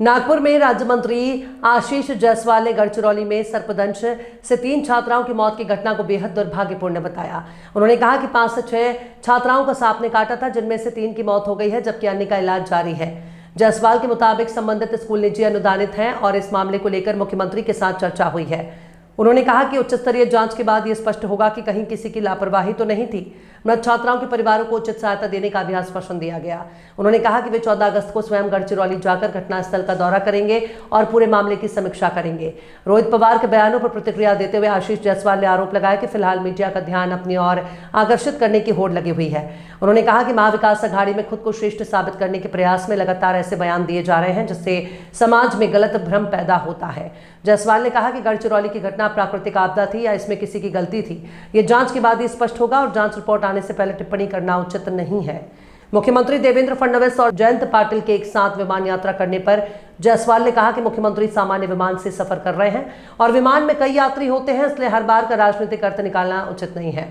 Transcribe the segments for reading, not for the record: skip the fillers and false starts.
नागपुर में राज्य मंत्री आशीष जायसवाल ने गढ़चिरौली में सर्पदंश से 3 छात्राओं की मौत की घटना को बेहद दुर्भाग्यपूर्ण बताया। उन्होंने कहा कि 5 से 6 छात्राओं को सांप ने काटा था, जिनमें से 3 की मौत हो गई है, जबकि अन्य का इलाज जारी है। जायसवाल के मुताबिक संबंधित स्कूल निजी अनुदानित हैं और इस मामले को लेकर मुख्यमंत्री के साथ चर्चा हुई है। उन्होंने कहा कि उच्च स्तरीय जांच के बाद ये स्पष्ट होगा कि कहीं किसी की लापरवाही तो नहीं थी। मृत छात्राओं के परिवारों को उचित सहायता देने का भी आश्वासन दिया गया। उन्होंने कहा कि वे 14 अगस्त को स्वयं गढ़चिरौली जाकर घटनास्थल का दौरा करेंगे और पूरे मामले की समीक्षा करेंगे। रोहित पवार के बयानों पर प्रतिक्रिया देते हुए आशीष जायसवाल ने आरोप लगाया कि फिलहाल मीडिया का ध्यान अपनी ओर आकर्षित करने की होड़ लगी हुई है। उन्होंने कहा कि महाविकास अघाड़ी में खुद को श्रेष्ठ साबित करने के प्रयास में लगातार ऐसे बयान दिए जा रहे हैं जिससे समाज में गलत भ्रम पैदा होता है। जायसवाल ने कहा कि गढ़चिरौली की घटना प्राकृतिक आपदा थी या इसमें किसी की गलती थी, ये जांच के बाद ही स्पष्ट होगा और जांच रिपोर्ट आने से पहले टिप्पणी करना उचित नहीं है। मुख्यमंत्री देवेंद्र फडणवीस और जयंत पाटिल के एक साथ विमान यात्रा करने पर जायसवाल ने कहा कि मुख्यमंत्री सामान्य विमान से सफर कर रहे हैं और विमान में कई यात्री होते हैं, इसलिए हर बार का राजनीतिक अर्थ निकालना उचित नहीं है।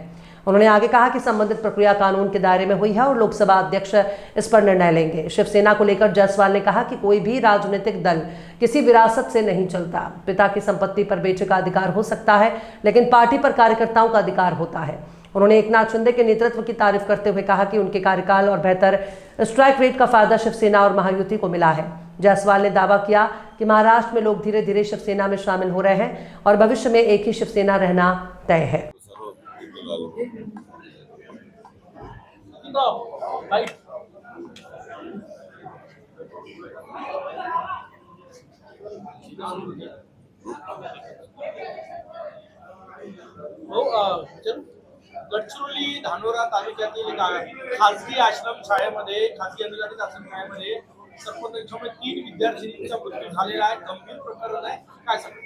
उन्होंने आगे कहा कि संबंधित प्रक्रिया कानून के दायरे में हुई है और लोकसभा अध्यक्ष इस पर निर्णय लेंगे। शिवसेना को लेकर जायसवाल ने कहा कि कोई भी राजनीतिक दल किसी विरासत से नहीं चलता। पिता की संपत्ति पर बेटे का अधिकार हो सकता है, लेकिन पार्टी पर कार्यकर्ताओं का अधिकार होता है। उन्होंने एकनाथ शिंदे के नेतृत्व की तारीफ करते हुए कहा कि उनके कार्यकाल और बेहतर स्ट्राइक रेट का फायदा शिवसेना और महायुति को मिला है। जायसवाल ने दावा किया कि महाराष्ट्र में लोग धीरे धीरे शिवसेना में शामिल हो रहे हैं और भविष्य में एक ही शिवसेना रहना तय है। गडचिरोली धानोरा तालुक्यातील खासगी आश्रम शाळेमध्ये खासगी अनुदानित आश्रम शाळेमध्ये सर्पदंशामुळे 3 विद्यार्थिनींचा मृत्यू झालेला आहे। गंभीर प्रकरण आहे, काय सांगता?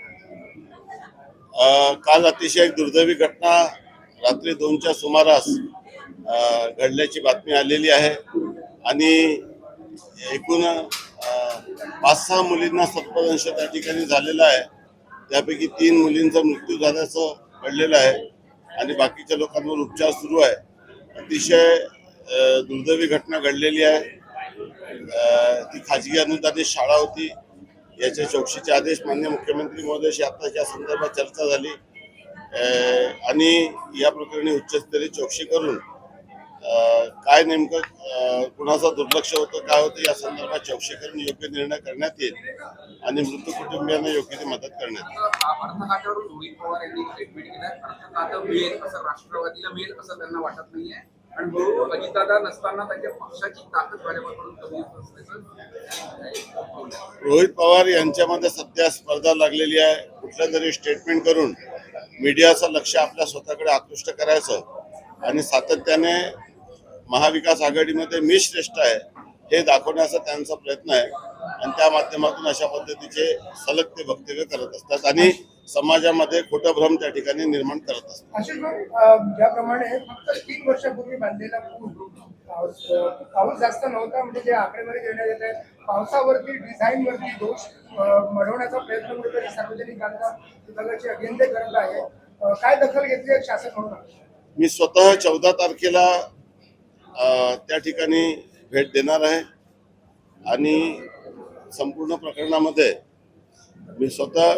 काल अतिशय दुर्दैवी घटना रात्री 2च्या सुमारास घडल्याची बातमी आलेली आहे आणि एकूण 5-6 मुलींना सर्पदंश त्या ठिकाणी झालेला आहे। त्यापैकी 3 मुलींचा मृत्यू झाल्याचं कळलेलं आहे आणि बाकीच्या लोकांवर उपचार सुरू आहे। अतिशय दुर्दैवी घटना घडलेली आहे। ती खाजगी अनुदानित शाळा होती। याचे चौकशीचे आदेश माननीय मुख्यमंत्री महोदयाशी आता या संदर्भात चर्चा झाली आणि या प्रकरणी उच्चस्तरीय चौकशी करून काय नेमकं कुणाचं दुर्लक्ष होतं, काय होतं या संदर्भात चौकशी करून योग्य निर्णय करण्यात येईल आणि मृत कुटुंबियांना योग्य ती मदत करण्यात येईल। अर्थखात्यावरून रोहित पवार यांनी स्टेटमेंट केलं, अर्थखातं मिळेल असं राष्ट्रवादीला मिळेल असं त्यांना वाटत नाहीये आणि अजितदादा नसताना त्यांच्या पक्षाची ताकद भाजपकडून कमी असल्याचं रोहित पवार यांच्यामध्ये सध्या स्पर्धा लागलेली आहे। कुठलं तरी स्टेटमेंट करून मीडियाचं लक्ष आपल्या स्वतःकडे आकृष्ट करायचं आणि सातत्याने महाविकास आघाडीमध्ये मी श्रेष्ठ आहे हे दाखवण्याचा त्यांचा प्रयत्न आहे आणि त्या माध्यमातून अशा पद्धतीचे सलग ते वक्तव्य करत असतात आणि समाजामध्ये खोटं भ्रम त्या ठिकाणी निर्माण करत असतात। ज्याप्रमाणे फक्त 3 वर्षापूर्वी बांधलेला पूल पाऊस जास्त नव्हता, म्हणजे जे आकडेवारी देण्यात येत आहेत पावसावरती डिझाईनवरती दोष मढवण्याचा प्रयत्न कुठेतरी सार्वजनिक बांधकाम विभागाची अभियंते करत आहे। काय दखल घेतली आहे शासन म्हणून? मी स्वतः 14 तारखेला त्या ठिकाणी भेट देणार आहे आणि संपूर्ण प्रकरणामध्ये मी स्वतः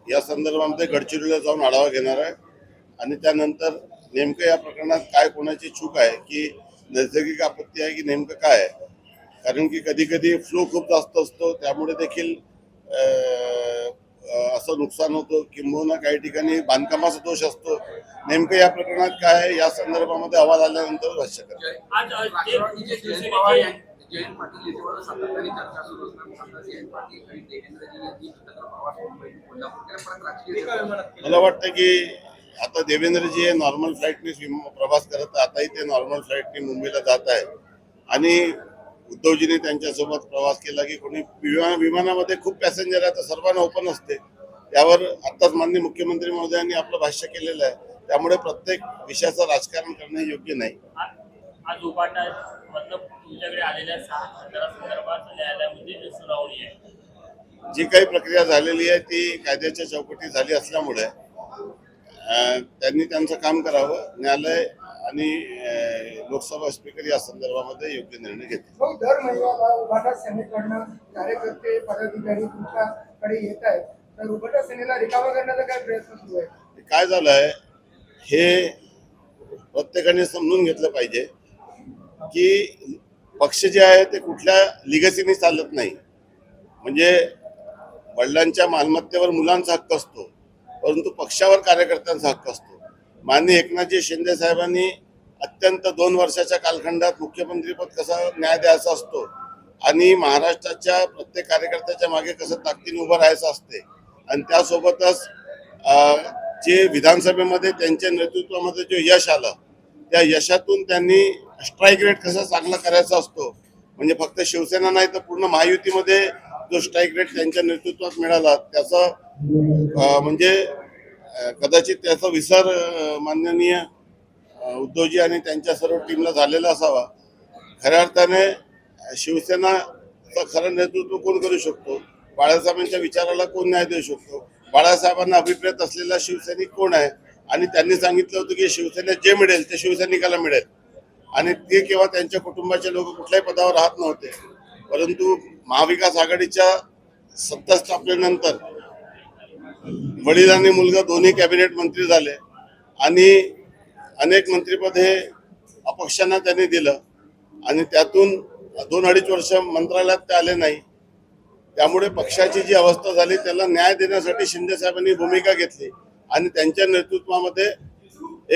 या संदर्भामध्ये गडचिरोलीला जाऊन आढावा घेणार आहे आणि त्यानंतर नेमकं या प्रकरणात काय कोणाची चूक आहे की नैसर्गिक आपत्ती आहे की नेमकं काय आहे, कारण की कधी कधी फ्लो खूप जास्त असतो त्यामुळे देखील असं नुकसान होतं किंबहुना काही ठिकाणी बांधकामाचा दोष असतो। नेमकं या प्रकरणात काय आहे या संदर्भामध्ये अहवाल आल्यानंतर भाष्य करेल। जयंत पाटील यांच्यावर सातत्याने चर्चा सुरू असताना जयंत पाटील आणि देवेंद्रजी यांनी एकत्र प्रवास कोल्हापूर मला वाटतं की आता देवेंद्रजी हे नॉर्मल फ्लाईटने प्रवास करत आताही ते नॉर्मल फ्लाईटने मुंबईला जात आहे आणि उद्धवजीने त्यांच्यासोबत प्रवास केला की कोणी विमानामध्ये खूप पॅसेंजर आहे तर सर्वांना ओपन असते। यावर आताच माननीय मुख्यमंत्री महोदयांनी आपलं भाष्य केलेलं आहे, त्यामुळे प्रत्येक विषयाचं राजकारण करणे योग्य नाही। आज उपाटा मतलब तुमच्याकडे आलेल्या 6 संदर्भात न्यायालयामध्ये सुनावणी आहे। जी काही प्रक्रिया झालेली आहे ती कायद्याच्या चौकटी झाली असल्यामुळे त्यांनी त्यांचं काम करावं। न्यायालय आणि लोकसभा स्पीकर या संदर्भामध्ये योग्य निर्णय घेतील. भाऊ, दर महिन्याला उभाटा सेनेकडनं कार्यकर्ते पदाधिकारी तुमच्याकडे येत आहेत, तर उभाटा सेनेला रिकामा करण्याचा काय प्रयत्न सुरू आहे? काय झालंय हे प्रत्येकाने समजून घेतलं पाहिजे की पक्ष जे आहे ते कुठल्या लिगसीने चालत नाही. म्हणजे वडिलांच्या मालमत्तेवर मुलांचा हक्क असतो, परंतु पक्षावर कार्यकर्त्यांचा हक्क असतो. माननीय एकनाथजी शिंदे साहेबांनी अत्यंत 2 वर्षाच्या कालखंडात मुख्यमंत्रीपद कसं न्याय द्यायचा असतो आणि महाराष्ट्राच्या प्रत्येक कार्यकर्त्याच्या मागे कसं ताकदीने उभं राहायचं असते आणि त्यासोबतच जे विधानसभेमध्ये त्यांच्या नेतृत्वामध्ये जो यश आलं त्या यशातून त्यांनी स्ट्राईक रेट कसा चांगला करायचा असतो. म्हणजे फक्त शिवसेना नाही तर पूर्ण महायुतीमध्ये जो स्ट्राईक रेट त्यांच्या नेतृत्वात मिळाला त्याचा म्हणजे कदाचित त्याचा विसर माननीय उद्धवजी आणि त्यांच्या सर्व टीमला झालेला असावा. खऱ्या अर्थाने शिवसेनाचं खरं नेतृत्व कोण करू शकतो, बाळासाहेबांच्या विचाराला कोण न्याय देऊ शकतो, बाळासाहेबांना अभिप्रेत असलेला शिवसैनिक कोण आहे. आणि त्यांनी सांगितलं होतं की शिवसेनेत जे मिळेल ते शिवसैनिकाला मिळेल आणि ते केव्हा त्यांच्या कुटुंबाचे लोक कुठल्याही पदावर राहत नव्हते. परंतु महाविकास आघाडीच्या सत्ता स्थापनेनंतर वडील आणि मुलगा दोन्ही कॅबिनेट मंत्री झाले आणि अनेक मंत्रिपद हे अपक्षांना त्यांनी दिलं आणि त्यातून 2-2.5 वर्ष मंत्रालयात ते आले नाही. त्यामुळे पक्षाची जी अवस्था झाली त्याला न्याय देण्यासाठी शिंदे साहेबांनी भूमिका घेतली आणि त्यांच्या नेतृत्वामध्ये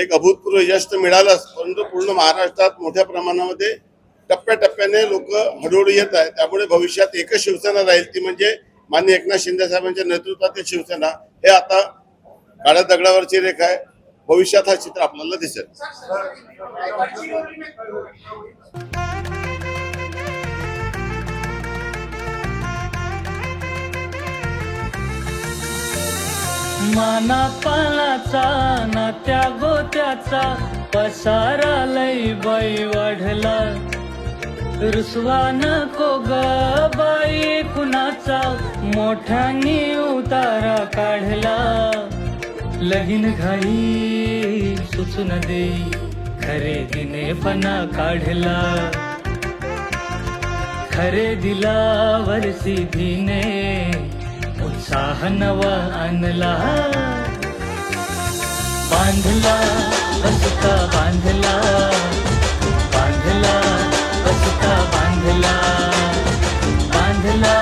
एक अभूतपूर्व यश तर मिळालंच, परंतु पूर्ण महाराष्ट्रात मोठ्या प्रमाणामध्ये टप्प्याटप्प्याने लोक हळूहळू येत आहेत. त्यामुळे भविष्यात एकच शिवसेना राहील, ती म्हणजे माननीय एकनाथ शिंदे साहेबांच्या नेतृत्वातील शिवसेना. हे आता काळ्या दगडावरची रेखा आहे. भविष्यात हा चित्र आपल्याला दिसेल. माना पानाचा ना त्या गोत्याचा पसारा लई बाई वाढला. रुसवा नको ग बाई कुणाचा मोठ्यानी उतारा काढला. लगीन घाई सुचून देई खरेदीने पणा काढला. खरेदीला वर्षीधीने उत्साह नवा आणला. बांधला बसका बांधला, बांधला बसका बांधला, बांधला